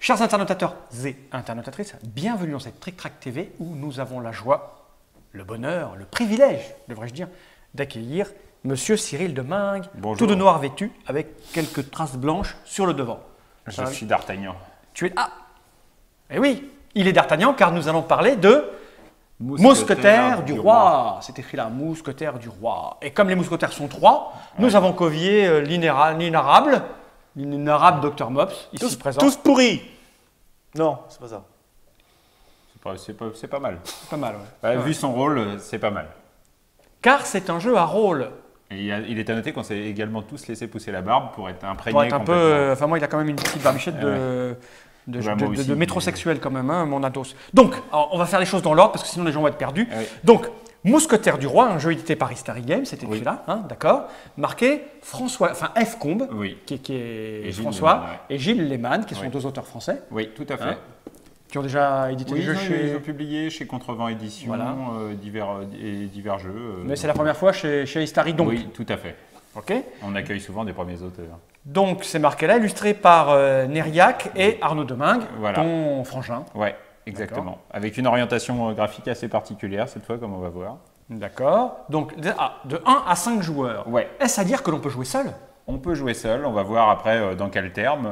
Chers internautateurs et internautatrices, bienvenue dans cette Trick Track TV où nous avons la joie, le bonheur, le privilège, devrais-je dire, d'accueillir Monsieur Cyril Demingue, tout de noir vêtu, avec quelques traces blanches sur le devant. Je suis d'Artagnan. Tu es... Ah. Eh oui, il est d'Artagnan car nous allons parler de Mousquetaires du roi. C'est écrit là, Mousquetaires du roi. Et comme les mousquetaires sont trois, nous avons convié l'inénarrable Dr Mops, ici présent. Tous pourris. Non, c'est pas ça. C'est pas mal. C'est pas mal, ouais. Vu son rôle, c'est pas mal. Car c'est un jeu à rôle. Et il est à noter qu'on s'est également tous laissé pousser la barbe pour être imprégné. Pour être un peu... Enfin, moi, il a quand même une petite barbichette de métrosexuel quand même, hein, mon Athos. Donc, alors, on va faire les choses dans l'ordre parce que sinon les gens vont être perdus. Oui. Donc, Mousquetaires du roi, un jeu édité par Istari Games, c'est écrit là, hein, d'accord. Marqué François, enfin F. Combe, qui est François, et Gilles Lehmann, qui sont deux auteurs français. Oui, tout à fait. Hein, qui ont déjà édité des jeux chez... Ils ont publié chez Contrevent Édition, voilà. divers jeux. Mais c'est la première fois chez Istari, donc. Oui, tout à fait. Ok. On accueille souvent des premiers auteurs. Donc, c'est marqué là, illustré par Nériac et Arnaud Demingue, ton frangin. Oui, exactement. Avec une orientation graphique assez particulière cette fois, comme on va voir. D'accord. Donc, de 1 à 5 joueurs. Ouais. Est-ce à dire que l'on peut jouer seul? On peut jouer seul, on va voir après dans quel terme,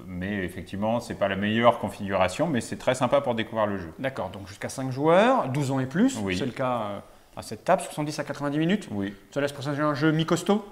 mais effectivement, ce n'est pas la meilleure configuration, mais c'est très sympa pour découvrir le jeu. D'accord, donc jusqu'à 5 joueurs, 12 ans et plus, oui. C'est le cas à cette table, 70 à 90 minutes. Oui. Ça laisse présager un jeu mi-costaud?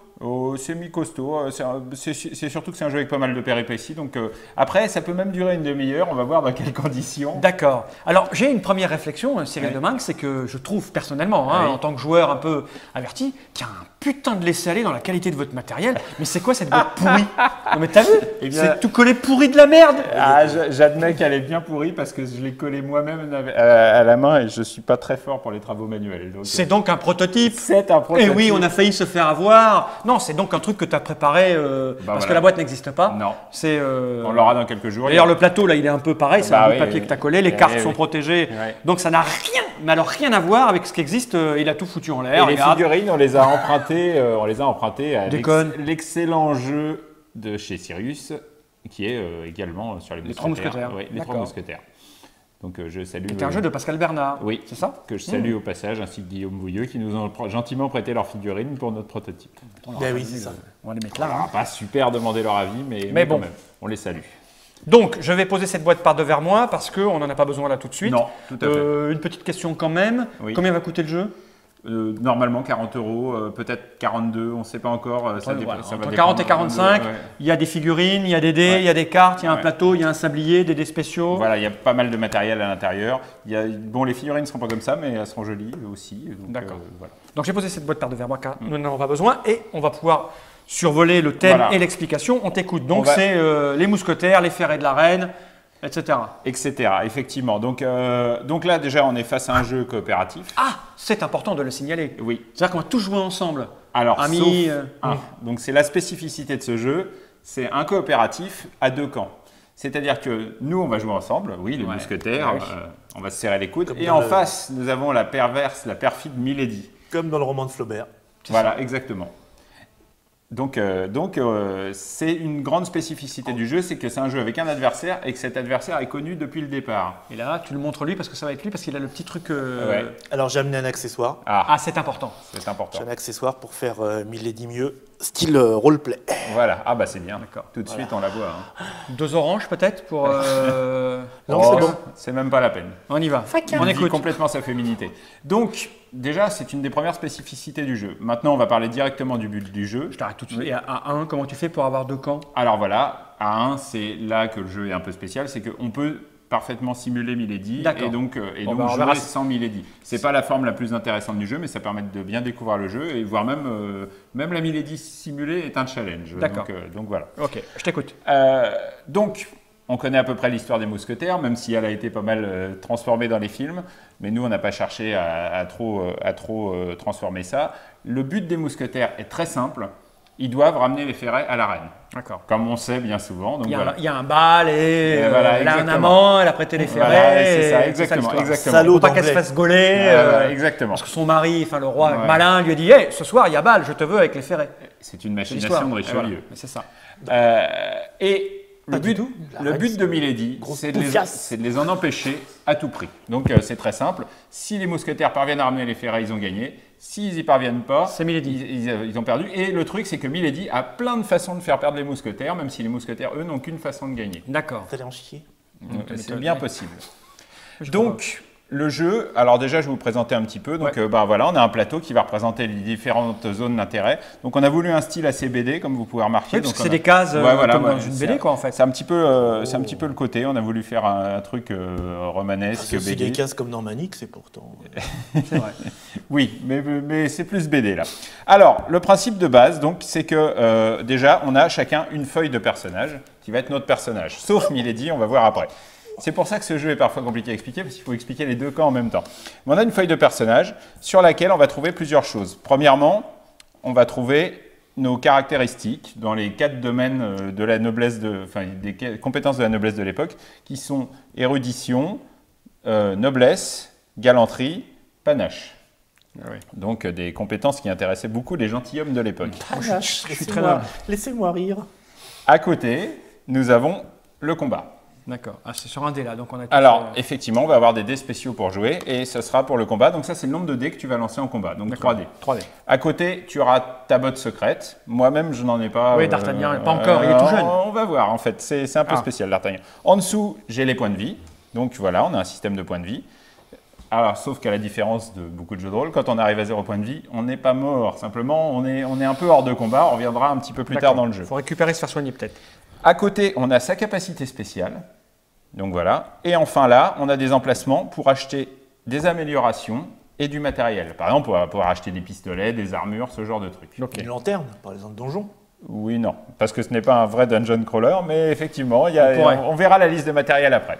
C'est mi-costaud, c'est surtout que c'est un jeu avec pas mal de péripéties, donc après ça peut même durer une demi-heure, on va voir dans quelles conditions. D'accord. Alors j'ai une première réflexion, Cyril Demingue, c'est que je trouve personnellement, en tant que joueur un peu averti, qu'il y a un putain de laisser-aller dans la qualité de votre matériel, mais c'est quoi cette boîte pourrie? Non mais t'as vu? C'est tout collé pourri de la merde. Ah, j'admets qu'elle est bien pourrie parce que je l'ai collée moi-même à la main et je suis pas très fort pour les travaux manuels. C'est donc un prototype. C'est un prototype. Et oui, on a failli se faire avoir. Non, c'est donc un truc que tu as préparé parce que la boîte n'existe pas. Non. On l'aura dans quelques jours. D'ailleurs, le plateau, là, il est un peu pareil. C'est un bout de papier que tu as collé. Les cartes sont protégées. Ouais. Donc, ça n'a rien, mais alors rien à voir avec ce qui existe. Il a tout foutu en l'air. Et les figurines, on les a empruntées à l'excellent jeu de chez Sirius, qui est également sur les Trois Mousquetaires. Oui, les Trois Mousquetaires. Donc je salue. C'était un jeu de Pascal Bernard. Oui, c'est ça. Que je salue au passage, ainsi que Guillaume Bouilleux, qui nous ont gentiment prêté leurs figurines pour notre prototype. Ben oui, c'est ça. On va les mettre là. On va pas super demander leur avis, mais bon, quand même, on les salue. Donc, je vais poser cette boîte par devers moi parce qu'on n'en a pas besoin là tout de suite. Non, tout à fait. Une petite question quand même. Oui. Combien va coûter le jeu? Normalement 40 €, peut-être 42, on ne sait pas encore. Ça entre 40 et 45, il y a des figurines, il y a des dés, il y a des cartes, il y a un plateau, il y a un sablier, des dés spéciaux. Voilà, il y a pas mal de matériel à l'intérieur. Bon, les figurines ne seront pas comme ça, mais elles seront jolies aussi. D'accord. Voilà. Donc j'ai posé cette boîte par devers moi car nous n'en avons pas besoin et on va pouvoir survoler le thème et l'explication. On t'écoute. Donc c'est les mousquetaires, les ferrets de la reine, etc. Etc. Effectivement. Donc là, déjà, on est face à un jeu coopératif. Ah, c'est important de le signaler. Oui. C'est-à-dire qu'on va tous jouer ensemble. Alors, amis. Donc, c'est la spécificité de ce jeu. C'est un coopératif à deux camps. C'est-à-dire que nous, on va jouer ensemble. Oui, les mousquetaires. On va se serrer les coudes. Et en face, nous avons la perverse, la perfide Milady. Comme dans le roman de Flaubert. Voilà, exactement. Donc c'est une grande spécificité du jeu, c'est que c'est un jeu avec un adversaire et que cet adversaire est connu depuis le départ. Et là, tu le montres lui parce que ça va être lui parce qu'il a le petit truc. Alors j'ai amené un accessoire. Ah, c'est important. C'est important. J'ai un accessoire pour faire Milady mieux, style roleplay. Voilà, ah bah c'est bien. D'accord. Tout de suite on la voit. Hein. 2 oranges peut-être pour. Non, c'est bon. C'est même pas la peine. On y va. On écoute complètement sa féminité. Donc déjà, c'est une des premières spécificités du jeu. Maintenant, on va parler directement du but du jeu. Je t'arrête tout de suite. Et à 1, comment tu fais pour avoir 2 camps? Alors voilà, à 1, c'est là que le jeu est un peu spécial, c'est qu'on peut parfaitement simuler Milady et donc jouer sans Milady. C'est pas la forme la plus intéressante du jeu, mais ça permet de bien découvrir le jeu et voire même la Milady simulée est un challenge. D'accord. Donc voilà. Ok, je t'écoute. Donc, on connaît à peu près l'histoire des mousquetaires, même si elle a été pas mal transformée dans les films. Mais nous, on n'a pas cherché à trop transformer ça. Le but des mousquetaires est très simple. Ils doivent ramener les ferrets à la reine. D'accord. Comme on sait bien souvent. Donc il y a un bal et voilà, elle a un amant, elle a prêté les ferrets. Voilà, c'est ça, exactement. Faut pas qu'elle se fasse gauler. Exactement. Parce que son mari, enfin le roi malin, lui a dit hey, ce soir, il y a bal, je te veux avec les ferrets. C'est une machination de Richelieu. Voilà, c'est ça. Et Le but de Milady, c'est de les en empêcher à tout prix. Donc c'est très simple. Si les mousquetaires parviennent à ramener les ferrets, ils ont gagné. S'ils n'y parviennent pas, ils ont perdu. Et le truc, c'est que Milady a plein de façons de faire perdre les mousquetaires, même si les mousquetaires, eux, n'ont qu'une façon de gagner. D'accord. T'allais en chier. C'est bien possible. Donc, le jeu, alors déjà, je vais vous présenter un petit peu. Donc, voilà, on a un plateau qui va représenter les différentes zones d'intérêt. Donc, on a voulu un style assez BD, comme vous pouvez remarquer. Oui, parce que c'est des cases comme dans une BD, quoi, en fait. C'est un petit peu le côté. On a voulu faire un truc romanesque, BD. C'est des cases comme dans Manic, c'est pourtant... C'est vrai. Oui, mais c'est plus BD, là. Alors, le principe de base, donc, c'est que déjà, on a chacun une feuille de personnage qui va être notre personnage. Sauf Milady, on va voir après. C'est pour ça que ce jeu est parfois compliqué à expliquer, parce qu'il faut expliquer les deux camps en même temps. Mais on a une feuille de personnage sur laquelle on va trouver plusieurs choses. Premièrement, on va trouver nos caractéristiques dans les 4 domaines de la noblesse, des compétences de la noblesse de l'époque, qui sont érudition, noblesse, galanterie, panache. Oui. Donc des compétences qui intéressaient beaucoup les gentilshommes de l'époque. Panache, laissez-moi rire. À côté, nous avons le combat. D'accord. Ah, c'est sur un dé là. Donc on a alors, effectivement, on va avoir des dés spéciaux pour jouer et ce sera pour le combat. Donc ça, c'est le nombre de dés que tu vas lancer en combat. Donc 3 dés. 3 dés. À côté, tu auras ta botte secrète. Moi-même, je n'en ai pas. Oui, D'Artagnan, pas encore, il est tout jeune. On va voir, en fait. C'est un peu spécial, D'Artagnan. En dessous, j'ai les points de vie. Donc voilà, on a un système de points de vie. Alors, sauf qu'à la différence de beaucoup de jeux de rôle, quand on arrive à 0 point de vie, on n'est pas mort. Simplement, on est un peu hors de combat. On reviendra un petit peu plus tard dans le jeu. Il faut récupérer, se faire soigner peut-être. À côté, on a sa capacité spéciale. Donc voilà. Et enfin là, on a des emplacements pour acheter des améliorations et du matériel. Par exemple, on va pouvoir acheter des pistolets, des armures, ce genre de trucs. Donc une lanterne, par exemple, donjon. Oui, non. Parce que ce n'est pas un vrai dungeon crawler, mais effectivement, on verra la liste de matériel après.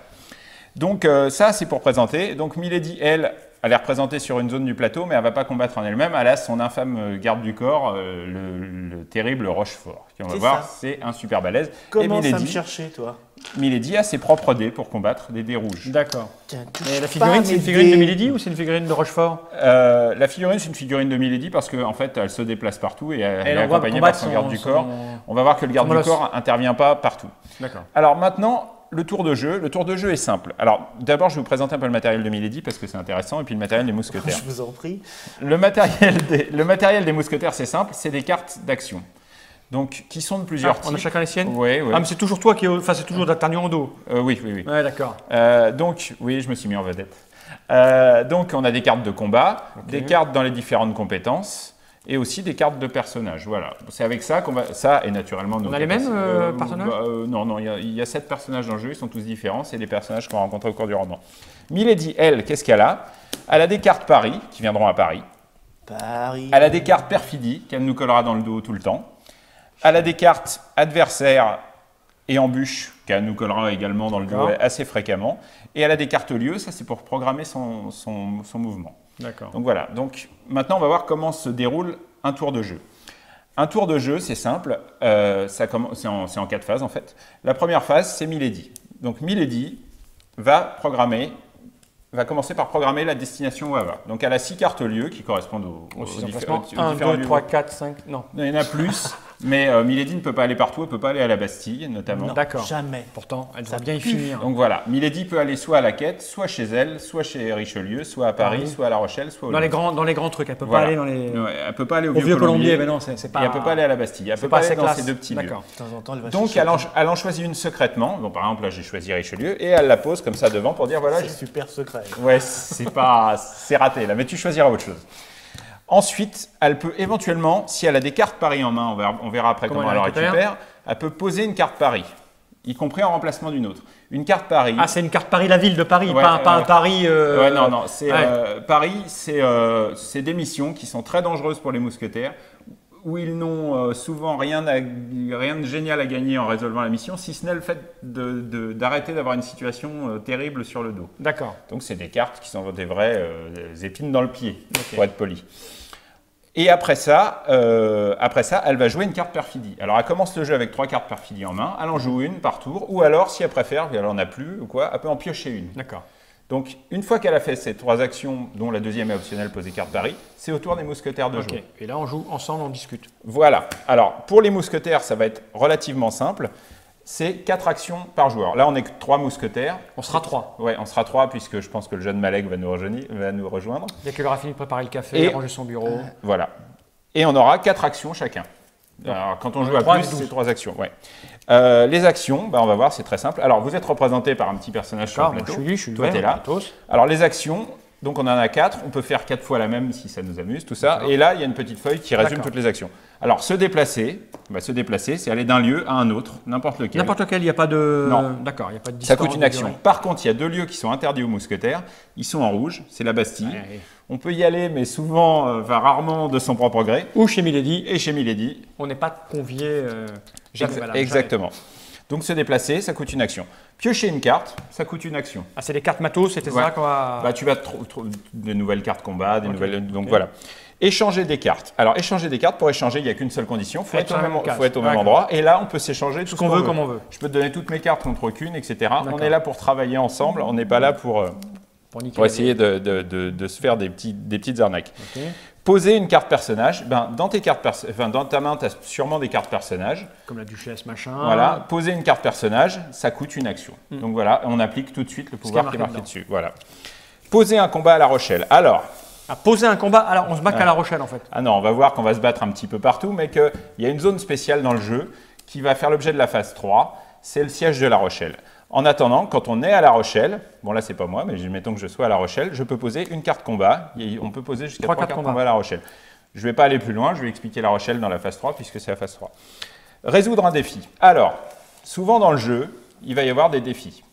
Donc ça, c'est pour présenter. Donc Milady, elle est représentée sur une zone du plateau, mais elle ne va pas combattre en elle-même. Elle a son infâme garde du corps, le terrible Rochefort. Qui, on va voir, c'est un super balèze. Comment ça me chercher, toi? Milady a ses propres dés pour combattre des dés rouges. D'accord. Et la figurine, c'est une figurine de Milady ou c'est une figurine de Rochefort? La figurine, c'est une figurine de Milady parce qu'en fait, elle se déplace partout et elle est accompagnée par son garde du corps. On va voir que le garde du corps n'intervient pas partout. D'accord. Alors maintenant, le tour de jeu est simple. Alors d'abord, je vais vous présenter un peu le matériel de Milady parce que c'est intéressant et puis le matériel des mousquetaires. Je vous en prie. Le matériel des mousquetaires, c'est simple, c'est des cartes d'action. Donc, qui sont de plusieurs types. On a chacun les siennes? Oui, oui. Ah, mais c'est toujours toi qui enfin, c'est toujours D'Artagnan en dos. Oui. Ouais, d'accord. Donc, oui, je me suis mis en vedette. Donc, on a des cartes de combat, des cartes dans les différentes compétences et aussi des cartes de personnages. Voilà. C'est avec ça qu'on va. Ça, et naturellement. On a les mêmes personnages? Non, il y a 7 personnages dans le jeu, ils sont tous différents. C'est les personnages qu'on va rencontrer au cours du roman. Milady, elle, qu'est-ce qu'elle a? Elle a des cartes Paris qui viendront à Paris. Elle a des cartes perfidie qu'elle nous collera dans le dos tout le temps. Elle a des cartes adversaires et embûches qu'elle nous collera également dans le dos assez fréquemment. Et elle a des cartes lieux, ça c'est pour programmer son mouvement. D'accord. Donc voilà, donc maintenant on va voir comment se déroule un tour de jeu. Un tour de jeu, c'est simple, c'est en 4 phases en fait. La première phase, c'est Milady. Donc Milady va commencer par programmer la destination où elle va. Donc elle a 6 cartes lieux qui correspondent aux différents 1, 2, 3, 4, 5, non. Il y en a plus, mais Milady ne peut pas aller partout, elle ne peut pas aller à la Bastille notamment. D'accord. Jamais. Pourtant, elle va bien y finir. Donc voilà, Milady peut aller soit à la Quête, soit chez elle, soit chez Richelieu, soit à Paris, soit à La Rochelle, soit au dans les grands trucs, elle ne peut pas aller dans les... Ouais, elle ne peut pas aller au Vieux-Colombier, mais non, c'est pas... Et elle ne peut pas aller à la Bastille, elle ne peut pas aller dans ces 2 petits lieux. D'accord. De temps en temps, elle va donc elle en choisit une secrètement. Bon, par exemple, là j'ai choisi Richelieu, et elle la pose comme ça devant pour dire voilà... C'est super secret. Ouais, c'est raté là, mais tu choisiras autre chose. Ensuite, elle peut éventuellement, si elle a des cartes Paris en main, on verra après comment elle récupère, elle peut poser une carte Paris, y compris en remplacement d'une autre. Une carte Paris. Ah, c'est une carte Paris, la ville de Paris, pas un Paris. Ouais, non, Paris, c'est des missions qui sont très dangereuses pour les mousquetaires, où ils n'ont souvent rien de génial à gagner en résolvant la mission, si ce n'est le fait d'arrêter d'avoir une situation terrible sur le dos. D'accord. Donc c'est des cartes qui sont des vraies épines dans le pied, pour être poli. Et après ça, elle va jouer une carte perfidie. Alors elle commence le jeu avec 3 cartes perfidie en main, elle en joue une par tour, ou alors si elle préfère, elle n'en a plus ou quoi, elle peut en piocher une. D'accord. Donc, une fois qu'elle a fait ces 3 actions, dont la deuxième est optionnelle, poser carte Paris, c'est au tour des mousquetaires de jouer. Et là, on joue ensemble, on discute. Voilà. Alors, pour les mousquetaires, ça va être relativement simple. c'est 4 actions par joueur. Là, on est que 3 mousquetaires. On sera 3. Ouais, on sera 3 puisque je pense que le jeune Malek va nous rejoindre. Dès qu'il aura fini de préparer le café, ranger son bureau. Voilà. Et on aura 4 actions chacun. Alors, quand on joue à plus, c'est 3 actions. Ouais. Les actions, on va voir, c'est très simple. Alors, vous êtes représenté par un petit personnage sur le plateau. Je suis Toi, tu es là. Alors, les actions, donc on en a 4. On peut faire 4 fois la même si ça nous amuse, tout ça. Et là, il y a une petite feuille qui résume toutes les actions. Alors, se déplacer, c'est aller d'un lieu à un autre, n'importe lequel. N'importe lequel, il n'y a pas de... Non. D'accord, il n'y a pas de distance. Ça coûte une action. Par contre, il y a 2 lieux qui sont interdits aux mousquetaires. Ils sont en rouge, c'est la Bastille. On peut y aller, mais souvent, rarement de son propre gré. Ou chez Milady. Et chez Milady. On n'est pas convié jamais. Exactement. Donc, se déplacer, ça coûte une action. Piocher une carte, ça coûte une action. Ah, c'est des cartes matos, c'était ça qu'on va... Tu vas trouver de nouvelles cartes combat, des nouvelles... Donc, voilà. Échanger des cartes. Alors, échanger des cartes, pour échanger, il n'y a qu'une seule condition. Il faut être au même endroit. Et là, on peut s'échanger tout ce qu'on veut comme on veut. Je peux te donner toutes mes cartes contre aucune, etc. On est là pour travailler ensemble. On n'est pas là pour essayer de se faire des petites arnaques. Poser une carte personnage. Dans ta main, tu as sûrement des cartes personnages. Comme la duchesse, machin. Voilà. Poser une carte personnage, ça coûte une action. Donc voilà, on applique tout de suite le pouvoir qui est marqué dessus. Voilà. Poser un combat à La Rochelle. Alors... poser un combat, alors on se bat qu'à La Rochelle en fait. Ah non, on va voir qu'on va se battre un petit peu partout, mais qu'il y a une zone spéciale dans le jeu qui va faire l'objet de la phase 3, c'est le siège de La Rochelle. En attendant, quand on est à La Rochelle, bon là c'est pas moi, mais mettons que je sois à La Rochelle, je peux poser une carte combat, on peut poser jusqu'à 3 cartes combat à La Rochelle. Je ne vais pas aller plus loin, je vais expliquer La Rochelle dans la phase 3 puisque c'est la phase 3. Résoudre un défi. Alors, souvent dans le jeu, il va y avoir des défis.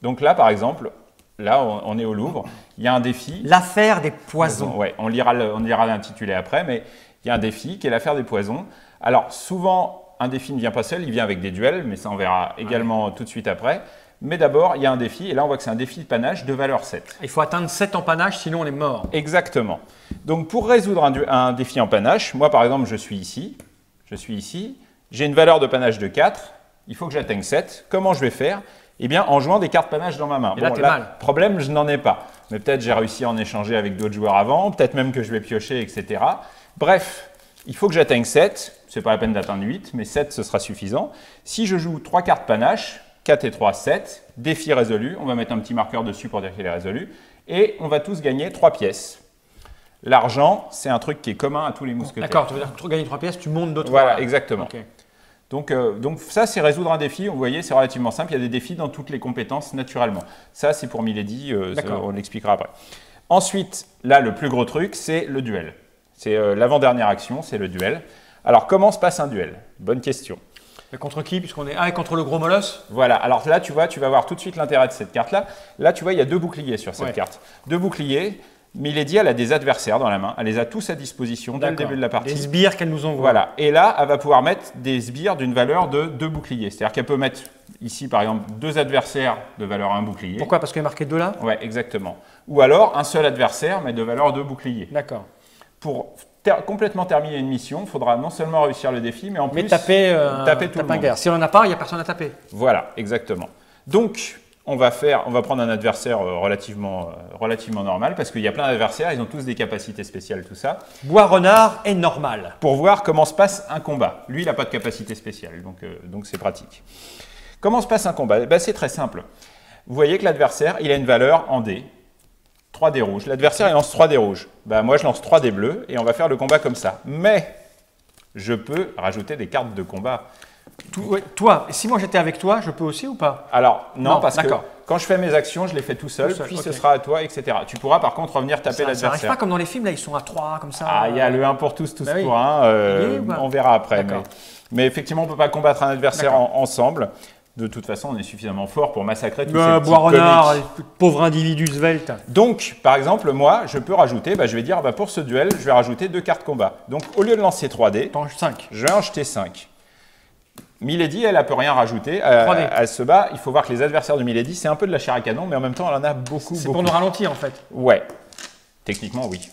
Donc là par exemple, là, on est au Louvre. Il y a un défi. L'affaire des poisons. Ouais, on lira l'intitulé après, mais il y a un défi qui est l'affaire des poisons. Alors, souvent, un défi ne vient pas seul, il vient avec des duels, mais ça, on verra également tout de suite après. Mais d'abord, il y a un défi, et là, on voit que c'est un défi de panache de valeur 7. Il faut atteindre 7 en panache, sinon on est mort. Exactement. Donc, pour résoudre un défi en panache, moi, par exemple, je suis ici, j'ai une valeur de panache de 4, il faut que j'atteigne 7. Comment je vais faire ? Eh bien, en jouant des cartes panache dans ma main. Et là, mal. Problème, je n'en ai pas. Mais peut-être j'ai réussi à en échanger avec d'autres joueurs avant, peut-être même que je vais piocher, etc. Bref, il faut que j'atteigne 7. Ce n'est pas la peine d'atteindre 8, mais 7, ce sera suffisant. Si je joue 3 cartes panache, 4 et 3, 7, défi résolu. On va mettre un petit marqueur dessus pour dire qu'il est résolu. Et on va tous gagner 3 pièces. L'argent, c'est un truc qui est commun à tous les mousquetaires. D'accord, tu veux dire que pour gagner 3 pièces, tu montes d'autres. Voilà, exactement. Okay. Donc ça, c'est résoudre un défi. Vous voyez, c'est relativement simple. Il y a des défis dans toutes les compétences naturellement. Ça, c'est pour Milady. On l'expliquera après. Ensuite, là, le plus gros truc, c'est le duel. C'est l'avant-dernière action, c'est le duel. Alors, comment se passe un duel? Bonne question. Mais contre qui? Puisqu'on est contre le gros molosse. Voilà. Alors là, tu vois, tu vas voir tout de suite l'intérêt de cette carte-là. Là, tu vois, il y a 2 boucliers sur cette carte. 2 boucliers. Milady, elle a des adversaires dans la main. Elle les a tous à disposition dès le début de la partie. Des sbires qu'elle nous envoie. Voilà. Et là, elle va pouvoir mettre des sbires d'une valeur de 2 boucliers. C'est-à-dire qu'elle peut mettre ici, par exemple, 2 adversaires de valeur 1 bouclier. Pourquoi? Parce qu'il y a marqué 2 là? Oui, exactement. Ou alors, un seul adversaire, mais de valeur 2 boucliers. D'accord. Pour complètement terminer une mission, il faudra non seulement réussir le défi, mais en plus taper tout le monde. Si on n'en a pas, il n'y a personne à taper. Voilà, exactement. Donc, on va prendre un adversaire relativement normal, parce qu'il y a plein d'adversaires, ils ont tous des capacités spéciales, tout ça. Bois-renard est normal. Pour voir comment se passe un combat. Lui, il n'a pas de capacité spéciale, donc c'est pratique. Comment se passe un combat? C'est très simple. Vous voyez que l'adversaire, il a une valeur en dés. 3 dés rouges. L'adversaire, il lance 3 dés rouges. Moi, je lance 3 dés bleus, et on va faire le combat comme ça. Mais, je peux rajouter des cartes de combat. Toi, si moi j'étais avec toi, je peux aussi ou pas? Alors, non, parce que quand je fais mes actions, je les fais tout seul, puis ce sera à toi, etc. Tu pourras par contre revenir taper l'adversaire. Ça n'arrive pas comme dans les films, là, ils sont à 3, comme ça. Ah, il y a le 1 pour tous, tous pour 1. On verra après. Mais effectivement, on ne peut pas combattre un adversaire ensemble. De toute façon, on est suffisamment fort pour massacrer tous ces petits Bois-renard, pauvre individu svelte. Donc, par exemple, moi, je peux rajouter, je vais dire, pour ce duel, je vais rajouter 2 cartes combat. Donc, au lieu de lancer 3 dés, je vais en jeter 5. Milady, elle ne peut rien rajouter. Elle se bat. Il faut voir que les adversaires de Milady, c'est un peu de la chair à canon, mais en même temps, elle en a beaucoup. C'est pour nous ralentir, en fait. Ouais. Techniquement, oui.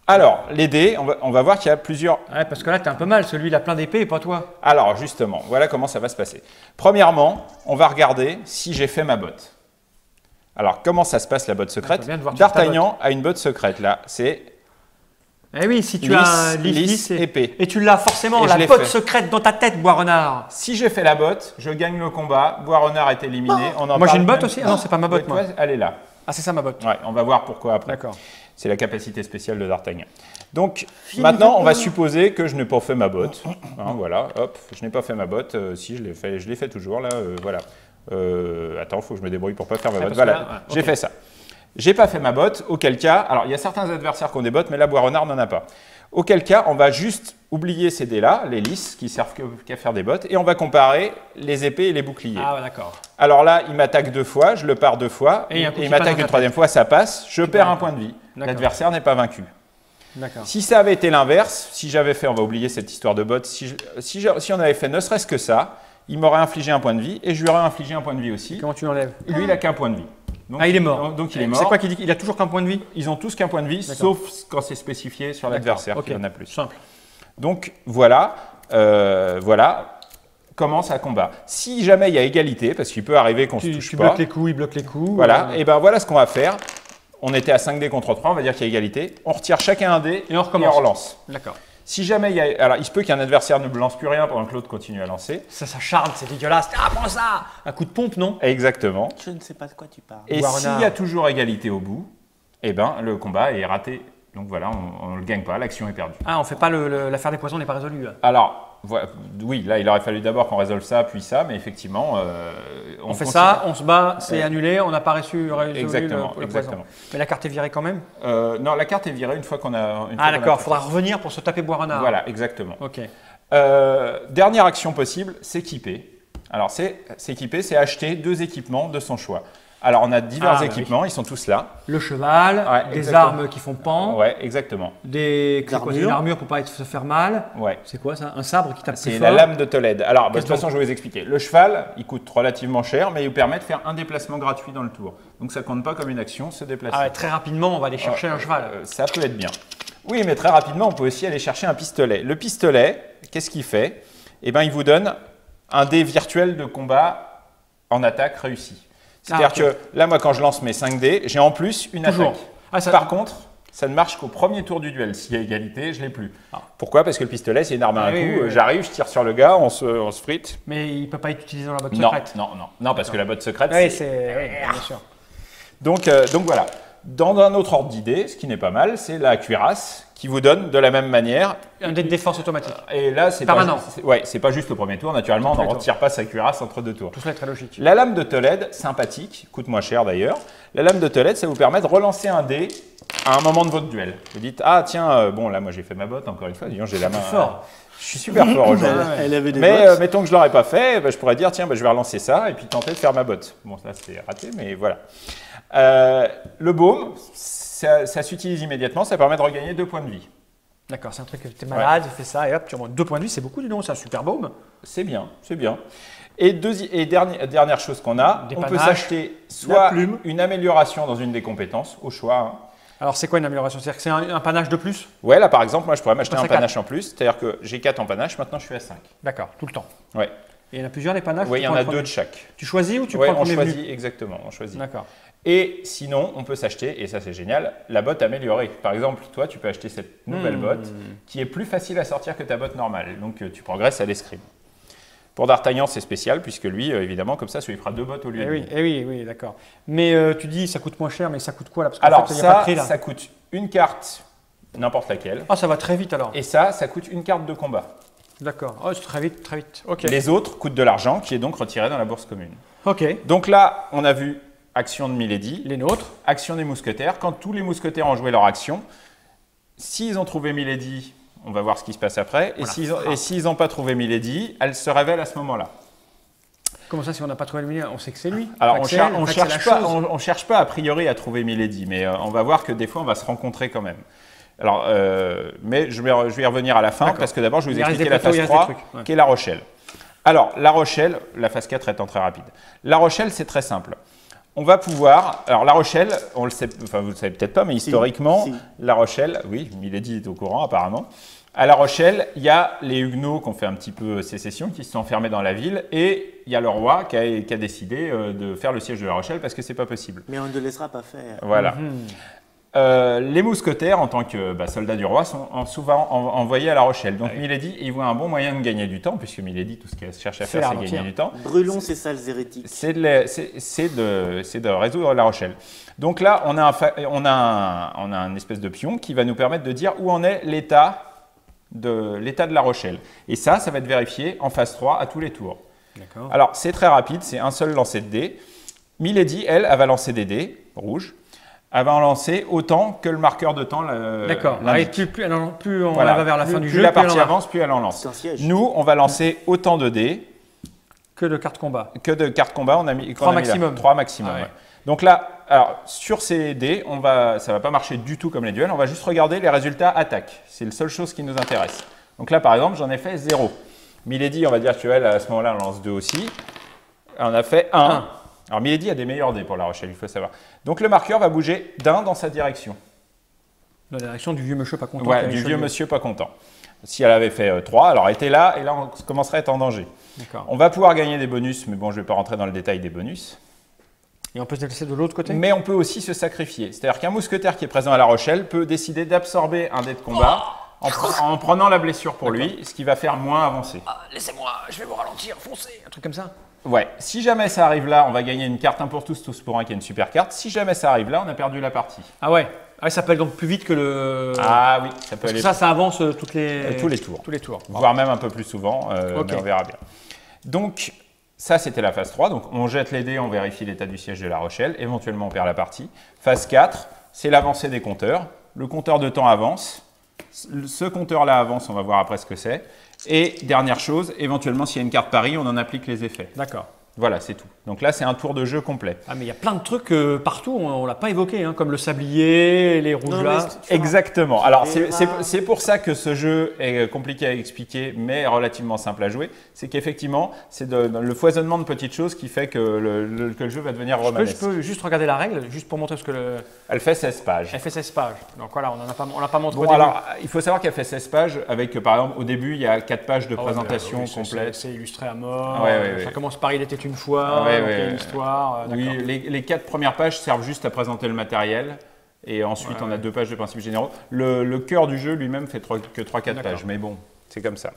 Alors, les dés, on va voir qu'il y a plusieurs... Ouais, parce que là, tu es un peu mal. Celui, il a plein d'épées et pas toi. Alors, justement, voilà comment ça va se passer. Premièrement, on va regarder si j'ai fait ma botte. Alors, comment ça se passe, la botte secrète? D'Artagnan a une botte secrète, là. C'est Eh oui, si tu as lisse, épée. Et tu l'as forcément, la botte secrète dans ta tête, Bois-Renard. Si j'ai fait la botte, je gagne le combat. Bois-Renard est éliminé. Moi j'ai une botte aussi. Ah non, c'est pas ma botte. Moi. Elle est là. Ah, c'est ça ma botte. Ouais, on va voir pourquoi après. D'accord. C'est la capacité spéciale de D'Artagnan. Donc maintenant, on va supposer que je n'ai pas fait ma botte. Voilà, hop, je n'ai pas fait ma botte. Si, je l'ai fait toujours là. Voilà. Attends, il faut que je me débrouille pour pas faire ma botte. Voilà, j'ai fait ça. J'ai pas fait ma botte, auquel cas, alors il y a certains adversaires qui ont des bottes, mais là, Bois-Renard n'en a pas. Auquel cas, on va juste oublier ces dés-là, les lisses, qui servent qu'à faire des bottes, et on va comparer les épées et les boucliers. Ah, d'accord. Alors là, il m'attaque 2 fois, je le pars 2 fois, et il m'attaque une 3e fois, ça passe, je perds un point de vie. L'adversaire n'est pas vaincu. Si ça avait été l'inverse, si j'avais fait, on va oublier cette histoire de bottes, si on avait fait ne serait-ce que ça, il m'aurait infligé un point de vie, et je lui aurais infligé un point de vie aussi. Comment tu l'enlèves? Lui, il n'a qu'un point de vie. Donc, il est mort. Donc il est mort. C'est quoi qu'il dit? Il a toujours qu'un point de vie? Ils ont tous qu'un point de vie, sauf quand c'est spécifié sur l'adversaire qu'il en a plus. Simple. Donc voilà, voilà comment ça combat. Si jamais il y a égalité, parce qu'il peut arriver qu'on se touche pas. Tu bloques les coups, il bloque les coups. Voilà, et ben voilà ce qu'on va faire. On était à 5 dés contre 3, on va dire qu'il y a égalité. On retire chacun un dé et on recommence. Et on relance. D'accord. Si jamais il y a... Alors, il se peut qu'un adversaire ne lance plus rien pendant que l'autre continue à lancer. Ça charme, c'est dégueulasse. Ah, prends ça! Un coup de pompe, non? Exactement. Je ne sais pas de quoi tu parles. Et s'il y a toujours égalité au bout, eh ben, le combat est raté. Donc voilà, on ne le gagne pas, l'action est perdue. Ah, on ne fait pas l'affaire des poisons n'est pas résolue. Alors, oui, là, il aurait fallu d'abord qu'on résolve ça, puis ça, mais effectivement… on fait ça, on se bat, c'est annulé, on n'a pas réussi exactement. le poison. Mais la carte est virée quand même? Non, la carte est virée une fois qu'on a… Ah d'accord, il faudra revenir pour se taper Bois-Renard. Voilà, exactement. Ok. Dernière action possible, s'équiper. Alors, s'équiper, c'est acheter 2 équipements de son choix. Alors, on a divers équipements, ils sont tous là. Le cheval, des armes qui font pan. Ouais, exactement. Une armure pour pas se faire mal. Ouais. C'est quoi ça? Un sabre qui tape plus fort? C'est la lame de Tolède. Alors, de toute façon, je vais vous expliquer. Le cheval, il coûte relativement cher, mais il vous permet de faire un déplacement gratuit dans le tour. Donc, ça compte pas comme une action, se déplacer. Ah ouais, très rapidement, on va aller chercher un cheval. Ça peut être bien. Oui, mais très rapidement, on peut aussi aller chercher un pistolet. Le pistolet, qu'est-ce qu'il fait? Eh bien, il vous donne un dé virtuel de combat en attaque réussi. C'est-à-dire que là, moi, quand je lance mes 5 dés, j'ai en plus une attaque. Par contre, ça ne marche qu'au premier tour du duel. S'il y a égalité, je ne l'ai plus. Pourquoi? Parce que le pistolet, c'est une arme à un coup. J'arrive, je tire sur le gars, on se frite. Mais il ne peut pas être utilisé dans la botte secrète. Non, parce que la botte secrète, bien sûr. Donc voilà. Dans un autre ordre d'idée, ce qui n'est pas mal, c'est la cuirasse qui vous donne de la même manière un dé de défense automatique. Et là, c'est permanent. C'est pas juste le premier tour. Naturellement, on ne retire pas sa cuirasse entre 2 tours. Tout cela est très logique. La lame de Tolède, sympathique, coûte moins cher d'ailleurs. La lame de Tolède, ça vous permet de relancer un dé à un moment de votre duel. Vous dites, ah tiens, bon là, moi j'ai fait ma botte encore une fois. Disons, j'ai la main. Fort. Je suis super fort aujourd'hui. Mais mettons que je l'aurais pas fait, je pourrais dire, tiens, je vais relancer ça et puis tenter de faire ma botte. Bon, ça c'est raté, mais voilà. Le baume, ça s'utilise immédiatement, ça permet de regagner 2 points de vie. D'accord, c'est un truc que tu es malade, tu fais ça et hop, tu remontes 2 points de vie, c'est beaucoup, dis donc, c'est un super baume. C'est bien, c'est bien. Et dernière chose qu'on a, on peut s'acheter soit une amélioration dans une des compétences, au choix. Hein. Alors c'est quoi une amélioration? C'est-à-dire que c'est un panache de plus? Ouais, là par exemple, moi je pourrais m'acheter un panache en plus, c'est-à-dire que j'ai 4 en panache, maintenant je suis à 5. D'accord, tout le temps. Ouais. Et il y en a plusieurs des panaches? Oui, il y en a 2 de chaque. Tu choisis ou tu prends le premier on choisit, exactement, on choisit. D'accord. Et sinon, on peut s'acheter, et ça c'est génial, la botte améliorée. Par exemple, toi, tu peux acheter cette nouvelle botte qui est plus facile à sortir que ta botte normale. Donc, tu progresses à l'escrime. Pour D'Artagnan, c'est spécial, puisque lui, évidemment, comme ça lui fera 2 bottes au lieu de une. Oui, d'accord. Mais tu dis, ça coûte moins cher, mais ça coûte quoi là? Parce alors, fait, ça, prix, là. Ça coûte une carte, n'importe laquelle. Ah, ça va très vite alors. Et ça coûte une carte de combat. D'accord. Oh, c'est très vite, très vite. Ok. Les autres coûtent de l'argent, qui est donc retiré dans la bourse commune. Ok. Donc là, on a vu action de Milady. Les nôtres. Action des mousquetaires. Quand tous les mousquetaires ont joué leur action, s'ils ont trouvé Milady, on va voir ce qui se passe après. Et s'ils n'ont pas trouvé Milady, elle se révèle à ce moment-là. Comment ça, si on n'a pas trouvé Milady, on sait que c'est lui? Alors, on ne cherche pas a priori à trouver Milady, mais on va voir que des fois, on va se rencontrer quand même. Alors, mais je vais y revenir à la fin, parce que d'abord, je vais vous expliquer la phase 3, qui est La Rochelle. Alors, La Rochelle, la phase 4 étant très rapide. La Rochelle, c'est très simple. On va pouvoir… Alors, La Rochelle, on le sait, enfin, vous ne le savez peut-être pas, mais historiquement, La Rochelle… Oui, Milady est au courant, apparemment. À La Rochelle, il y a les Huguenots qui ont fait un petit peu sécession, qui se sont enfermés dans la ville, et il y a le roi qui a décidé de faire le siège de La Rochelle, parce que ce n'est pas possible. Mais on ne le laissera pas faire. Voilà. Les mousquetaires, en tant que soldats du roi, sont souvent envoyés à La Rochelle. Donc Milady, il voit un bon moyen de gagner du temps, puisque Milady, tout ce qu'elle cherche à faire, c'est gagner du temps. Brûlons ces salles hérétiques. C'est de résoudre La Rochelle. Donc là, on a un espèce de pion qui va nous permettre de dire où en est l'état de La Rochelle. Et ça va être vérifié en phase 3 à tous les tours. Alors, c'est très rapide, c'est un seul lancer de dés. Milady, elle va lancer des dés rouges. Elle va en lancer autant que le marqueur de temps. D'accord. Plus on va vers la fin du jeu, plus la partie avance, plus elle en lance. Nous, on va lancer autant de dés que de cartes combat. On a mis 3 maximum. 3 maximum. Ah ouais. Donc là, alors, sur ces dés, ça ne va pas marcher du tout comme les duels. On va juste regarder les résultats attaque. C'est la seule chose qui nous intéresse. Donc là, par exemple, j'en ai fait 0. Milady, on va dire qu'elle, à ce moment-là, on lance 2 aussi. On a fait 1. Alors, Milady a des meilleurs dés pour La Rochelle, il faut savoir. Donc, le marqueur va bouger d'un dans sa direction. Dans la direction du vieux monsieur pas content. Ouais, du vieux monsieur pas content. Si elle avait fait 3, alors elle était là, et là, on commencerait à être en danger. On va pouvoir gagner des bonus, mais bon, je ne vais pas rentrer dans le détail des bonus. Et on peut se déplacer de l'autre côté? Mais on peut aussi se sacrifier. C'est-à-dire qu'un mousquetaire qui est présent à La Rochelle peut décider d'absorber un dé de combat en prenant la blessure pour lui, ce qui va faire moins avancer. Laissez-moi, je vais vous ralentir, foncez, un truc comme ça. Ouais, si jamais ça arrive là, on va gagner une carte 1 pour tous, tous pour un qui est une super carte. Si jamais ça arrive là, on a perdu la partie. Ah ouais, ça peut aller donc plus vite que le... Ah oui, ça peut aller... Ça avance tous les tours. Voire même un peu plus phase mais on verra bien. Donc, ça c'était la phase 3. Donc, on jette les dés, on vérifie l'état du siège de La Rochelle. Éventuellement, on perd la partie. Phase 4, c'est l'avancée des compteurs. Le compteur de temps avance. Ce compteur-là avance, on va voir après ce que c'est. Et dernière chose, éventuellement, s'il y a une carte pari, on en applique les effets. D'accord. Voilà, c'est tout. Donc là, c'est un tour de jeu complet. Ah, mais il y a plein de trucs partout, on ne l'a pas évoqué, comme le sablier, les rouges là. Exactement. Alors, c'est pour ça que ce jeu est compliqué à expliquer, mais relativement simple à jouer. C'est qu'effectivement, c'est le foisonnement de petites choses qui fait que le jeu va devenir romanesque. Je peux juste regarder la règle, juste pour montrer ce que le... Elle fait 16 pages. Elle fait 16 pages. Donc voilà, on l'a pas montré au début. Alors, il faut savoir qu'elle fait 16 pages avec, par exemple, au début, il y a 4 pages de présentation complète. C'est illustré à mort. Ça commence par « Il était une fois ». L'histoire. Oui, les 4 premières pages servent juste à présenter le matériel. Et ensuite, on a 2 pages de principes généraux. Le cœur du jeu lui-même fait que 3-4 pages. Mais bon, c'est comme ça.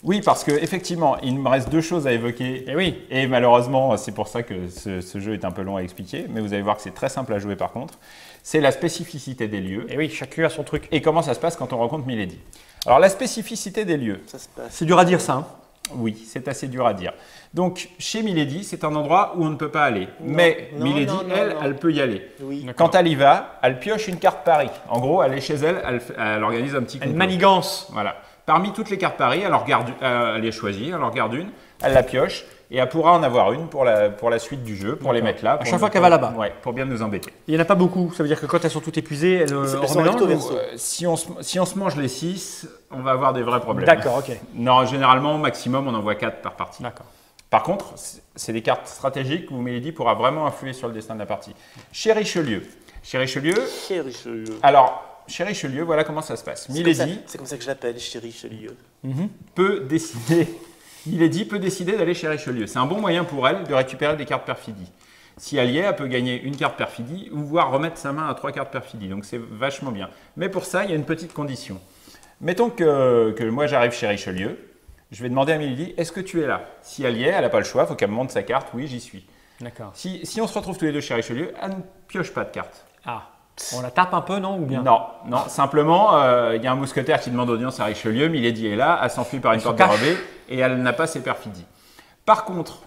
Oui, parce qu'effectivement, il me reste 2 choses à évoquer. Et malheureusement, c'est pour ça que ce jeu est un peu long à expliquer. Mais vous allez voir que c'est très simple à jouer par contre. C'est la spécificité des lieux. Et oui, chacun a son truc. Et comment ça se passe quand on rencontre Milady. Alors, la spécificité des lieux. C'est dur à dire ça. Oui, c'est assez dur à dire. Donc, chez Milady, c'est un endroit où on ne peut pas aller. Mais Milady, elle peut y aller. Oui. Quand elle y va, elle pioche une carte pari. En gros, elle est chez elle, elle organise un petit concours. Elle manigance. Voilà. Parmi toutes les cartes pari, elle les choisit, elle en regarde une, elle la pioche et elle pourra en avoir une pour la suite du jeu, pour les mettre là. À chaque fois qu'elle va là-bas. Ouais, pour bien nous embêter. Il n'y en a pas beaucoup. Ça veut dire que quand elles sont toutes épuisées, elles si on se mange les 6, on va avoir des vrais problèmes. D'accord, ok. Non, généralement, au maximum, on en voit 4 par partie. D'accord. Par contre, c'est des cartes stratégiques où Milady pourra vraiment influer sur le destin de la partie. Chez Richelieu. Alors, chez Richelieu, voilà comment ça se passe. Milady, c'est comme ça que je l'appelle, chez Richelieu. Milady peut décider d'aller chez Richelieu. C'est un bon moyen pour elle de récupérer des cartes perfidie. Si elle y est, elle peut gagner une carte perfidie ou voire remettre sa main à 3 cartes perfidie. Donc c'est vachement bien. Mais pour ça, il y a une petite condition. Mettons que moi j'arrive chez Richelieu. Je vais demander à Milady, est-ce que tu es là? Si elle y est, elle n'a pas le choix, il faut qu'elle me montre sa carte. Oui, j'y suis. D'accord. Si on se retrouve tous les deux chez Richelieu, elle ne pioche pas de carte. Ah. On la tape un peu, non, ou bien? Non. Simplement, il y a un mousquetaire qui demande audience à Richelieu. Milady est là, elle s'enfuit par une porte dérobée et elle n'a pas ses perfidies. Par contre,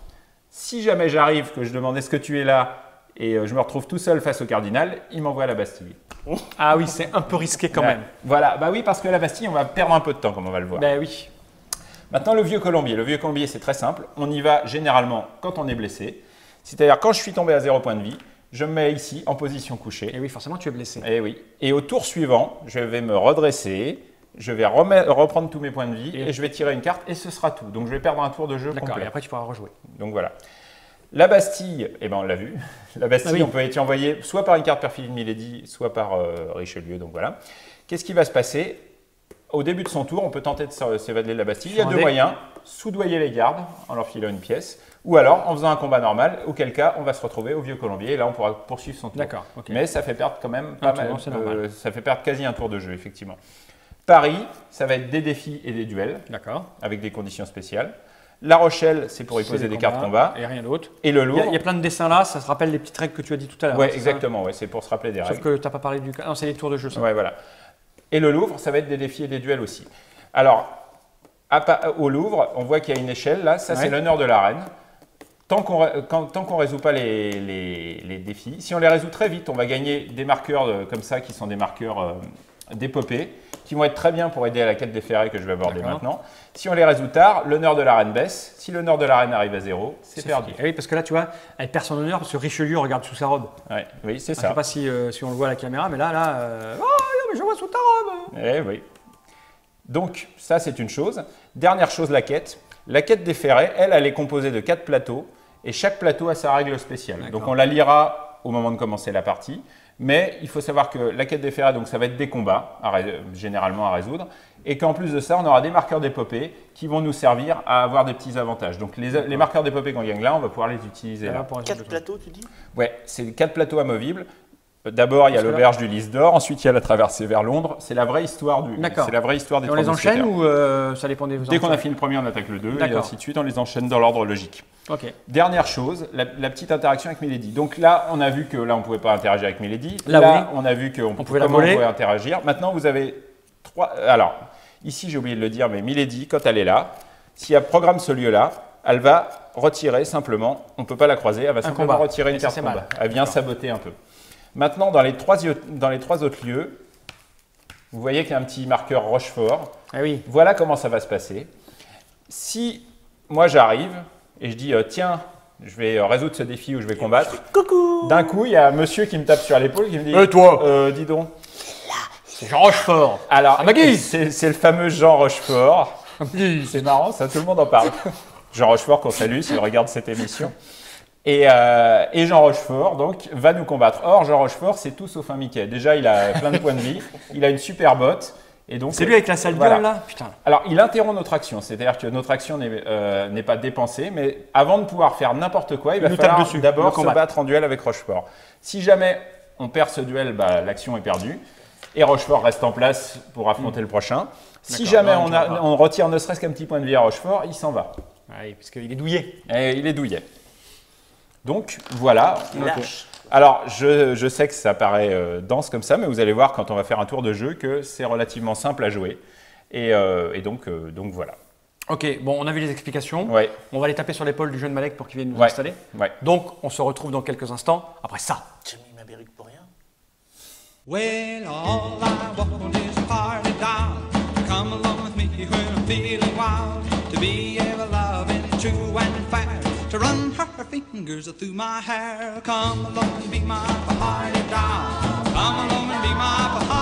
si jamais j'arrive, que je demande est-ce que tu es là et je me retrouve tout seul face au cardinal, il m'envoie à la Bastille. Ah oui, c'est un peu risqué quand même. Voilà, bah oui, parce que la Bastille, on va perdre un peu de temps, comme on va le voir. Ben oui. Maintenant, le vieux colombier. Le vieux colombier, c'est très simple. On y va généralement quand on est blessé. C'est-à-dire quand je suis tombé à 0 point de vie, je me mets ici en position couchée. Et oui, forcément, tu es blessé. Et oui. Et au tour suivant, je vais me redresser, je vais reprendre tous mes points de vie et je vais tirer une carte et ce sera tout. Donc, je vais perdre un tour de jeu complet. D'accord, et après, tu pourras rejouer. Donc, voilà. La Bastille, eh ben, on l'a vu. La Bastille, on peut être envoyé soit par une carte perfidie de Milady, soit par Richelieu. Donc, voilà. Qu'est-ce qui va se passer? Au début de son tour, on peut tenter de s'évader de la Bastille. Il y a 2 moyens. Soudoyer les gardes en leur filant une pièce Ou alors en faisant un combat normal, auquel cas on va se retrouver au vieux colombier et là on pourra poursuivre son tour. D'accord. Okay. Mais ça fait perdre quand même pas mal. Ça fait perdre quasi un tour de jeu, effectivement. Paris, ça va être des défis et des duels. D'accord. Avec des conditions spéciales. La Rochelle, c'est pour y poser des cartes combat. Et rien d'autre. Et le Louvre. Il y a plein de dessins là, ça se rappelle les petites règles que tu as dit tout à l'heure. Oui, exactement, ouais, c'est pour se rappeler des règles. Sauf que tu n'as pas parlé du. Non, c'est les tours de jeu, ça. Ouais, voilà. Et le Louvre, ça va être des défis et des duels aussi. Alors, au Louvre, on voit qu'il y a une échelle là, ça c'est l'honneur de la reine. Tant qu'on ne résout pas les défis, si on les résout très vite, on va gagner des marqueurs comme ça qui sont des marqueurs d'épopée, qui vont être très bien pour aider à la quête des ferrets que je vais aborder maintenant. Si on les résout tard, l'honneur de la reine baisse. Si l'honneur de la reine arrive à 0, c'est perdu. Oui, parce que là, tu vois, elle perd son honneur parce que Richelieu regarde sous sa robe. Ouais, oui, c'est ça. Je ne sais pas si on le voit à la caméra, mais là, oh non, mais je vois sous ta robe. Eh oui. Donc, ça, c'est une chose. Dernière chose, la quête. La quête des ferrets, elle est composée de 4 plateaux et chaque plateau a sa règle spéciale. Donc, on la lira au moment de commencer la partie. Mais il faut savoir que la quête des ferrets, donc ça va être des combats, généralement à résoudre, et qu'en plus de ça, on aura des marqueurs d'épopée qui vont nous servir à avoir des petits avantages. Donc les marqueurs d'épopée qu'on gagne là, on va pouvoir les utiliser là. 4 plateaux, tu dis? Ouais, c'est 4 plateaux amovibles. D'abord, il y a l'auberge du Lys d'Or, ensuite il y a la traversée vers Londres. C'est la vraie histoire des on les enchaîne ou ça dépend des Dès qu'on a fini le premier, on attaque le 2 et ainsi de suite, on les enchaîne dans l'ordre logique. Okay. Dernière chose, la petite interaction avec Milady. Donc là, on a vu que là, on ne pouvait pas interagir avec Milady. Là, on a vu qu'on pouvait interagir. Maintenant, vous avez 3... Alors, ici, j'ai oublié de le dire, mais Milady, quand elle est là, si elle programme ce lieu-là, elle va retirer simplement, on ne peut pas la croiser, elle va simplement retirer une carte combat. Elle vient saboter un peu. Maintenant, dans les trois autres lieux, vous voyez qu'il y a un petit marqueur Rochefort. Ah oui. Voilà comment ça va se passer. Si moi j'arrive et je dis tiens, je vais résoudre ce défi où je vais combattre. Coucou. D'un coup, il y a un monsieur qui me tape sur l'épaule qui me dit toi, dis donc. C'est Jean Rochefort. Alors, c'est le fameux Jean Rochefort. C'est marrant, ça, tout le monde en parle. Jean Rochefort qu'on salue s'il regarde cette émission. Et Jean Rochefort, donc, va nous combattre. Or, Jean Rochefort, c'est tout sauf un Mickey. Déjà, il a plein de points de vie. Il a une super botte. C'est lui avec la sale gueule, là? Putain. Alors, il interrompt notre action. C'est-à-dire que notre action n'est pas dépensée. Mais avant de pouvoir faire n'importe quoi, il va falloir d'abord se battre en duel avec Rochefort. Si jamais on perd ce duel, l'action est perdue. Et Rochefort reste en place pour affronter le prochain. Si jamais on retire ne serait-ce qu'un petit point de vie à Rochefort, il s'en va. Oui, parce qu'il est douillet. Et il est douillet. Donc voilà. Alors je sais que ça paraît dense comme ça, mais vous allez voir quand on va faire un tour de jeu que c'est relativement simple à jouer. Et donc voilà. Ok, bon, on a vu les explications. Ouais. On va les taper sur l'épaule du jeune Malek pour qu'il vienne nous installer. Ouais. Donc on se retrouve dans quelques instants après ça. J'ai mis ma perruque pour rien. Well, all I want is a party doll. Come along with me when I'm feeling wild. To be ever loving, true and fair. To run her fingers through my hair. Come along and be my party doll. Come along and be my party doll.